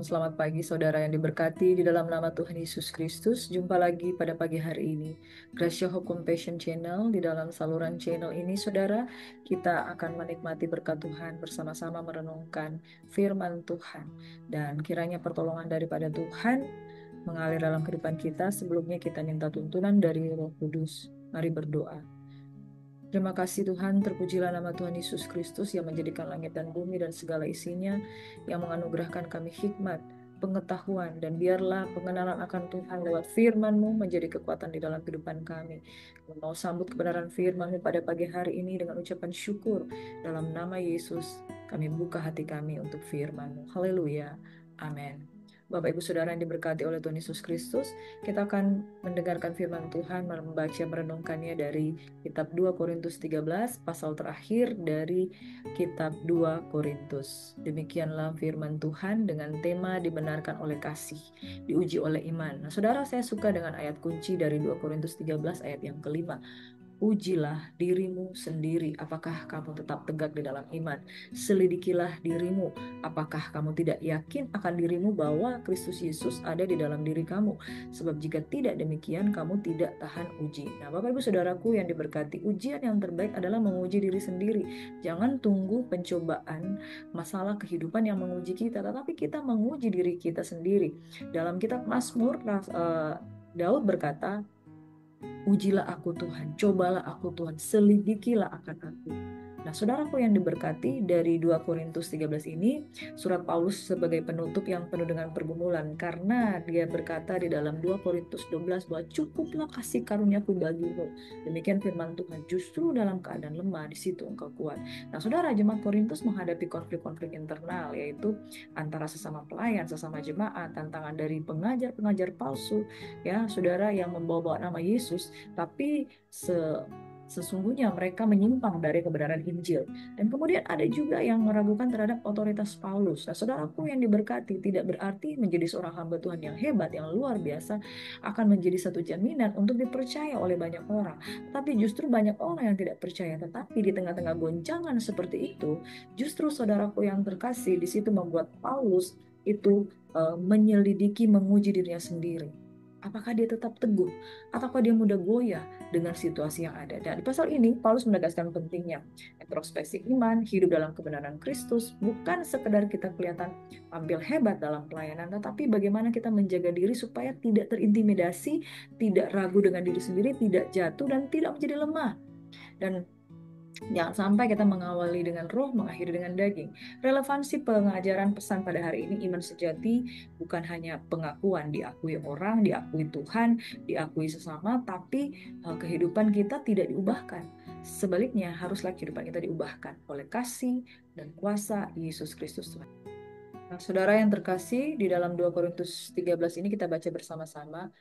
selamat pagi saudara yang diberkati di dalam nama Tuhan Yesus Kristus. Jumpa lagi pada pagi hari ini. Gracia Hope Compassion Channel, di dalam saluran channel ini saudara, kita akan menikmati berkat Tuhan bersama-sama merenungkan firman Tuhan. Dan kiranya pertolongan daripada Tuhan mengalir dalam kehidupan kita. Sebelumnya kita minta tuntunan dari Roh Kudus. Mari berdoa. Terima kasih Tuhan, terpujilah nama Tuhan Yesus Kristus yang menjadikan langit dan bumi dan segala isinya, yang menganugerahkan kami hikmat, pengetahuan, dan biarlah pengenalan akan Tuhan lewat firman-Mu menjadi kekuatan di dalam kehidupan kami. Kami mau sambut kebenaran firman-Mu pada pagi hari ini dengan ucapan syukur. Dalam nama Yesus, kami buka hati kami untuk firman-Mu. Haleluya. Amin. Bapak Ibu Saudara yang diberkati oleh Tuhan Yesus Kristus, kita akan mendengarkan firman Tuhan, membaca merenungkannya dari Kitab 2 Korintus 13, pasal terakhir dari Kitab 2 Korintus. Demikianlah firman Tuhan dengan tema dibenarkan oleh kasih, diuji oleh iman. Nah, saudara, saya suka dengan ayat kunci dari 2 Korintus 13 ayat yang kelima. Ujilah dirimu sendiri, apakah kamu tetap tegak di dalam iman. Selidikilah dirimu, apakah kamu tidak yakin akan dirimu bahwa Kristus Yesus ada di dalam diri kamu. Sebab jika tidak demikian, kamu tidak tahan uji. Nah, Bapak Ibu Saudaraku yang diberkati, ujian yang terbaik adalah menguji diri sendiri. Jangan tunggu pencobaan, masalah kehidupan yang menguji kita, tetapi kita menguji diri kita sendiri. Dalam kitab Mazmur, Daud berkata, ujilah aku Tuhan, cobalah aku Tuhan, selidikilah akan aku. Nah, saudaraku yang diberkati, dari 2 Korintus 13 ini, surat Paulus sebagai penutup yang penuh dengan pergumulan, karena dia berkata di dalam 2 Korintus 12 bahwa cukuplah kasih karuniaku bagimu. Demikian firman Tuhan, justru dalam keadaan lemah, di situ engkau kuat. Nah, saudara, jemaat Korintus menghadapi konflik-konflik internal, yaitu antara sesama pelayan, sesama jemaat, tantangan dari pengajar-pengajar palsu, ya, saudara, yang membawa nama Yesus, tapi sesungguhnya mereka menyimpang dari kebenaran Injil. Dan kemudian ada juga yang meragukan terhadap otoritas Paulus. Nah, saudaraku yang diberkati, tidak berarti menjadi seorang hamba Tuhan yang hebat, yang luar biasa, akan menjadi satu jaminan untuk dipercaya oleh banyak orang. Tapi justru banyak orang yang tidak percaya. Tetapi di tengah-tengah goncangan seperti itu, justru saudaraku yang terkasih, di situ membuat Paulus itu menyelidiki, menguji dirinya sendiri. Apakah dia tetap teguh? Ataukah dia mudah goyah dengan situasi yang ada? Dan di pasal ini, Paulus menegaskan pentingnya introspeksi iman, hidup dalam kebenaran Kristus, bukan sekedar kita kelihatan tampil hebat dalam pelayanan, tetapi bagaimana kita menjaga diri supaya tidak terintimidasi, tidak ragu dengan diri sendiri, tidak jatuh, dan tidak menjadi lemah. Dan jangan sampai kita mengawali dengan roh, mengakhiri dengan daging. Relevansi pengajaran pesan pada hari ini, iman sejati bukan hanya pengakuan, diakui orang, diakui Tuhan, diakui sesama, tapi kehidupan kita tidak diubahkan. Sebaliknya, haruslah kehidupan kita diubahkan oleh kasih dan kuasa Yesus Kristus Tuhan. Nah, saudara yang terkasih, di dalam 2 Korintus 13 ini kita baca bersama-sama.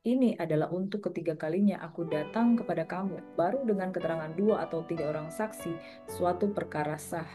Ini adalah untuk ketiga kalinya aku datang kepada kamu, baru dengan keterangan 2 atau 3 orang saksi, suatu perkara sah.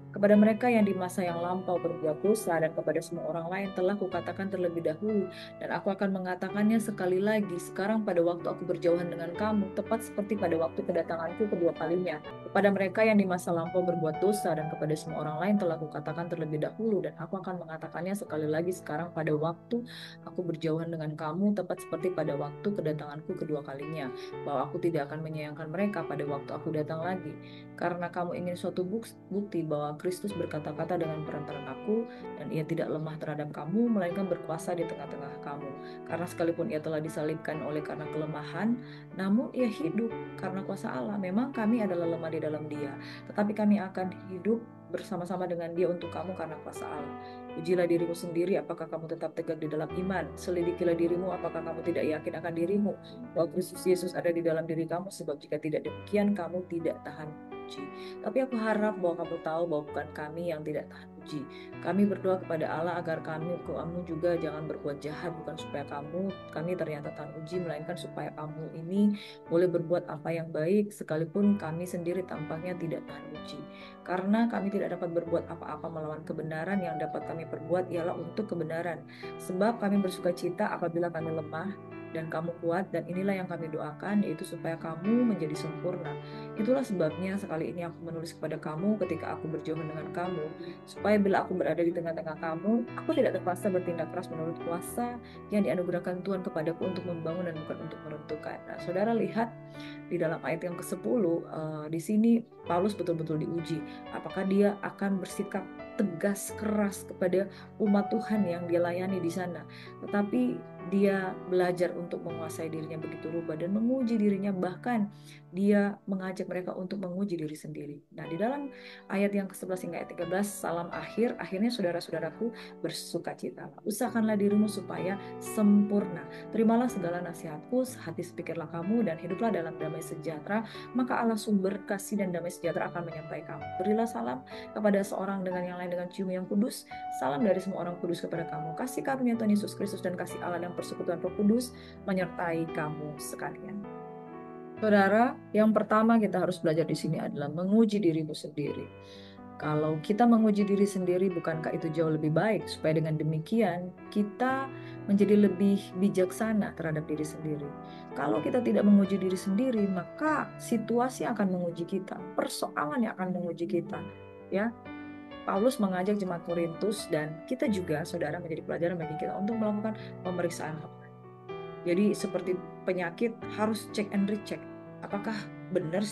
Kepada mereka yang di masa yang lampau berbuat dosa dan kepada semua orang lain telah kukatakan terlebih dahulu, dan aku akan mengatakannya sekali lagi, sekarang pada waktu aku berjauhan dengan kamu, tepat seperti pada waktu kedatanganku kedua kalinya. Kepada mereka yang di masa lampau berbuat dosa dan kepada semua orang lain telah kukatakan terlebih dahulu, dan aku akan mengatakannya sekali lagi, sekarang pada waktu aku berjauhan dengan kamu, tepat seperti pada waktu kedatanganku kedua kalinya, bahwa aku tidak akan menyayangkan mereka pada waktu aku datang lagi. Karena kamu ingin suatu bukti bahwa Kristus berkata-kata dengan perantaran aku, dan ia tidak lemah terhadap kamu, melainkan berkuasa di tengah-tengah kamu. Karena sekalipun ia telah disalibkan oleh karena kelemahan, namun ia hidup karena kuasa Allah. Memang kami adalah lemah di dalam dia, tetapi kami akan hidup bersama-sama dengan dia untuk kamu karena kuasa Allah. Ujilah dirimu sendiri, apakah kamu tetap tegak di dalam iman. Selidikilah dirimu, apakah kamu tidak yakin akan dirimu, bahwa Kristus Yesus ada di dalam diri kamu. Sebab jika tidak demikian, kamu tidak tahan uji. Tapi aku harap bahwa kamu tahu bahwa bukan kami yang tidak tahan uji. Kami berdoa kepada Allah agar kamu juga jangan berbuat jahat, bukan supaya kami ternyata tahan uji, melainkan supaya kamu ini boleh berbuat apa yang baik, sekalipun kami sendiri tampaknya tidak tahan uji. Karena kami tidak dapat berbuat apa-apa melawan kebenaran, yang dapat kami perbuat ialah untuk kebenaran. Sebab kami bersuka cita apabila kami lemah, dan kamu kuat, dan inilah yang kami doakan, yaitu supaya kamu menjadi sempurna. Itulah sebabnya sekali ini aku menulis kepada kamu ketika aku berjauhan dengan kamu, supaya bila aku berada di tengah-tengah kamu, aku tidak terpaksa bertindak keras menurut kuasa yang dianugerahkan Tuhan kepadaku untuk membangun dan bukan untuk meruntuhkan. Nah, saudara lihat di dalam ayat yang ke-10, di sini Paulus betul-betul diuji. Apakah dia akan bersikap tegas, keras kepada umat Tuhan yang dia layani di sana. Tetapi dia belajar untuk menguasai dirinya begitu rupa dan menguji dirinya, bahkan dia mengajak mereka untuk menguji diri sendiri. Nah, di dalam ayat yang ke-11 hingga ayat 13, salam akhir, akhirnya saudara-saudaraku bersukacitalah. Usahakanlah dirimu supaya sempurna. Terimalah segala nasihatku, hati sepikirlah kamu, dan hiduplah dalam damai sejahtera, maka Allah sumber kasih dan damai sejahtera akan menyertai kamu. Berilah salam kepada seorang dengan yang lain dengan cium yang kudus. Salam dari semua orang kudus kepada kamu. Kasih karunia Tuhan Yesus Kristus dan kasih Allah dan persekutuan Roh Kudus menyertai kamu sekalian. Saudara, yang pertama kita harus belajar di sini adalah menguji dirimu sendiri. Kalau kita menguji diri sendiri, bukankah itu jauh lebih baik? Supaya dengan demikian kita menjadi lebih bijaksana terhadap diri sendiri. Kalau kita tidak menguji diri sendiri, maka situasi akan menguji kita, persoalan yang akan menguji kita. Ya, Paulus mengajak jemaat Korintus dan kita juga, saudara, menjadi pelajaran bagi kita untuk melakukan pemeriksaan. Jadi seperti penyakit harus check and recheck. Apakah benar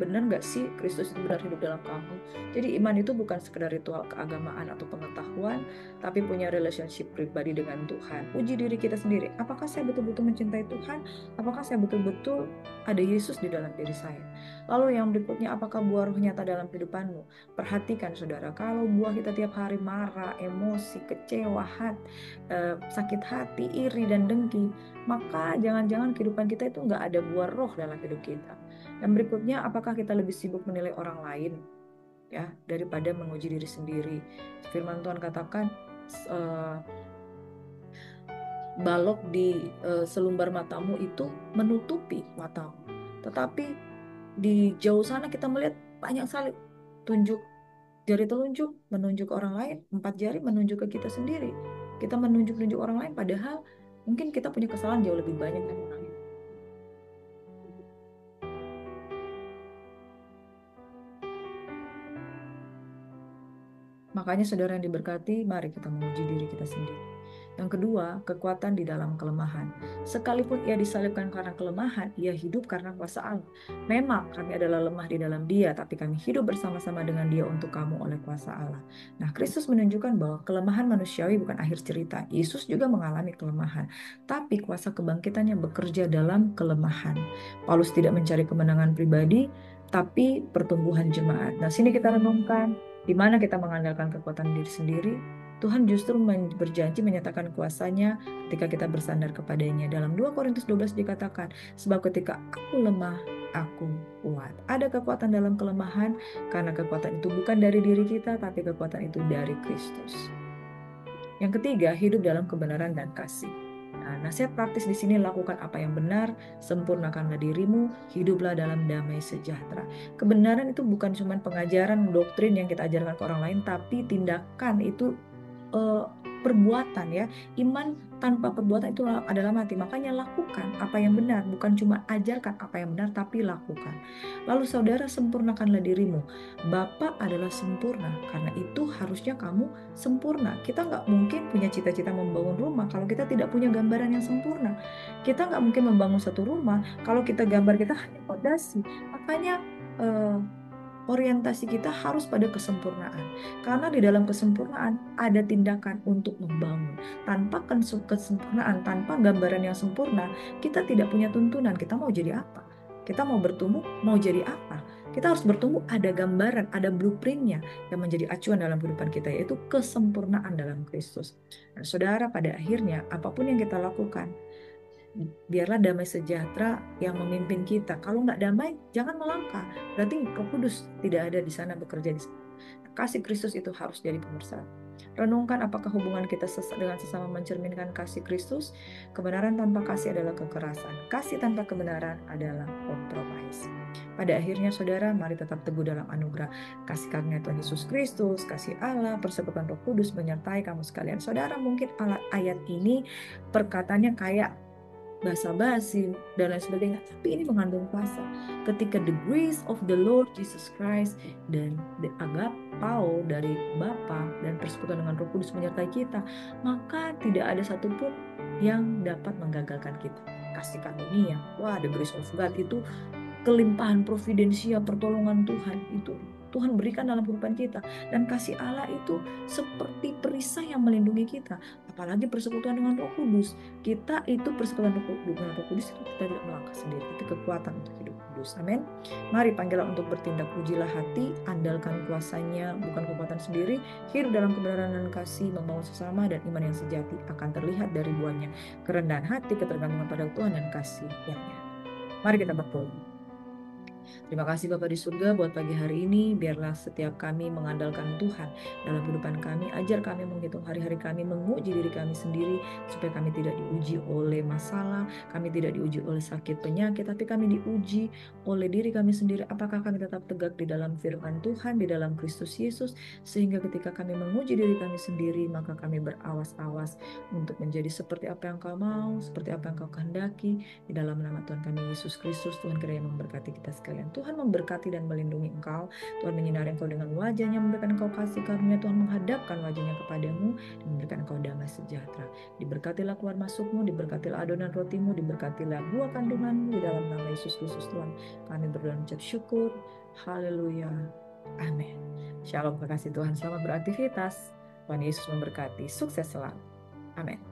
nggak sih Kristus itu benar hidup dalam kamu? Jadi iman itu bukan sekedar ritual keagamaan atau pengetahuan, tapi punya relationship pribadi dengan Tuhan. Uji diri kita sendiri. Apakah saya betul-betul mencintai Tuhan? Apakah saya betul-betul ada Yesus di dalam diri saya? Lalu yang berikutnya, apakah buah roh nyata dalam kehidupanmu? Perhatikan saudara, kalau buah kita tiap hari marah, emosi, kecewa, sakit hati, iri, dan dengki, maka jangan-jangan kehidupan kita itu nggak ada buah roh dalam hidup kita. Dan berikutnya, apakah kita lebih sibuk menilai orang lain ya daripada menguji diri sendiri? Firman Tuhan katakan, balok di selumbar matamu itu menutupi matamu, tetapi di jauh sana kita melihat banyak sekali tunjuk jari telunjuk menunjuk orang lain, 4 jari menunjuk ke kita sendiri. Kita menunjuk-nunjuk orang lain, padahal mungkin kita punya kesalahan jauh lebih banyak dari orang lain. Makanya saudara yang diberkati, mari kita menguji diri kita sendiri. Yang kedua, kekuatan di dalam kelemahan. Sekalipun ia disalibkan karena kelemahan, ia hidup karena kuasa Allah. Memang kami adalah lemah di dalam Dia, tapi kami hidup bersama-sama dengan Dia untuk kamu oleh kuasa Allah. Nah, Kristus menunjukkan bahwa kelemahan manusiawi bukan akhir cerita. Yesus juga mengalami kelemahan, tapi kuasa kebangkitannya bekerja dalam kelemahan. Paulus tidak mencari kemenangan pribadi, tapi pertumbuhan jemaat. Nah, sini kita renungkan, di mana kita mengandalkan kekuatan diri sendiri, Tuhan justru berjanji menyatakan kuasanya ketika kita bersandar kepadanya. Dalam 2 Korintus 12 dikatakan, sebab ketika aku lemah, aku kuat. Ada kekuatan dalam kelemahan, karena kekuatan itu bukan dari diri kita, tapi kekuatan itu dari Kristus. Yang ketiga, hidup dalam kebenaran dan kasih. Nah, nasihat praktis di sini, lakukan apa yang benar, sempurnakanlah dirimu, hiduplah dalam damai sejahtera. Kebenaran itu bukan cuma pengajaran doktrin yang kita ajarkan ke orang lain, tapi tindakan itu perbuatan ya. Iman tanpa perbuatan itu adalah mati. Makanya lakukan apa yang benar, bukan cuma ajarkan apa yang benar, tapi lakukan. Lalu saudara, sempurnakanlah dirimu. Bapa adalah sempurna, karena itu harusnya kamu sempurna. Kita nggak mungkin punya cita-cita membangun rumah kalau kita tidak punya gambaran yang sempurna. Kita nggak mungkin membangun satu rumah kalau gambar kita hanya fondasi. Makanya orientasi kita harus pada kesempurnaan. Karena di dalam kesempurnaan ada tindakan untuk membangun. Tanpa kesempurnaan, tanpa gambaran yang sempurna, kita tidak punya tuntunan. Kita mau jadi apa? Kita mau bertumbuh, mau jadi apa? Kita harus bertumbuh, ada gambaran, ada blueprintnya yang menjadi acuan dalam kehidupan kita, yaitu kesempurnaan dalam Kristus. Nah, saudara, pada akhirnya apapun yang kita lakukan, biarlah damai sejahtera yang memimpin kita. Kalau nggak damai, jangan melangkah. Berarti Roh Kudus tidak ada di sana, bekerja di sana. Kasih Kristus itu harus jadi pemersatu. Renungkan, apakah hubungan kita dengan sesama mencerminkan kasih Kristus? Kebenaran tanpa kasih adalah kekerasan. Kasih tanpa kebenaran adalah kompromis. Pada akhirnya saudara, mari tetap teguh dalam anugerah kasih karunia Tuhan Yesus Kristus, kasih Allah, persekutuan Roh Kudus menyertai kamu sekalian. Saudara, mungkin ayat ini perkataannya kayak basa-basi dan lain sebagainya, tapi ini mengandung kuasa. Ketika the grace of the Lord Jesus Christ dan the agapao dari Bapa dan persekutuan dengan Roh Kudus menyertai kita, maka tidak ada satupun yang dapat menggagalkan kita. Kasih karunia, wah, the grace of God itu kelimpahan providensia, pertolongan Tuhan itu Tuhan berikan dalam kehidupan kita, dan kasih Allah itu seperti perisai yang melindungi kita. Apalagi persekutuan dengan Roh Kudus, kita itu persekutuan dengan Roh Kudus itu kita tidak melangkah sendiri, itu kekuatan untuk hidup kudus. Amin. Mari panggilan untuk bertindak, ujilah hati, andalkan kuasanya, bukan kekuatan sendiri, hidup dalam kebenaran dan kasih, membangun sesama dan iman yang sejati, akan terlihat dari buahnya kerendahan hati, ketergantungan pada Tuhan dan kasih yang nyata. Mari kita berdoa. Terima kasih Bapak di surga buat pagi hari ini. Biarlah setiap kami mengandalkan Tuhan dalam kehidupan kami. Ajar kami menghitung hari-hari kami, menguji diri kami sendiri, supaya kami tidak diuji oleh masalah, kami tidak diuji oleh sakit penyakit, tapi kami diuji oleh diri kami sendiri. Apakah kami tetap tegak di dalam firman Tuhan, di dalam Kristus Yesus, sehingga ketika kami menguji diri kami sendiri, maka kami berawas-awas untuk menjadi seperti apa yang Kau mau, seperti apa yang Kau kehendaki. Di dalam nama Tuhan kami Yesus Kristus, Tuhan kiranya memberkati kita sekalian. Tuhan memberkati dan melindungi engkau. Tuhan menyinari engkau dengan wajahnya, memberikan engkau kasih karunia. Tuhan menghadapkan wajahnya kepadamu dan memberikan engkau damai sejahtera. Diberkatilah keluar masukmu, diberkatilah adonan rotimu, diberkatilah buah kandunganmu. Di dalam nama Yesus Kristus Tuhan kami berdoa dan ucap syukur. Haleluya. Amin. Shalom, kekasih Tuhan. Selamat beraktivitas. Tuhan Yesus memberkati. Sukses selalu. Amin.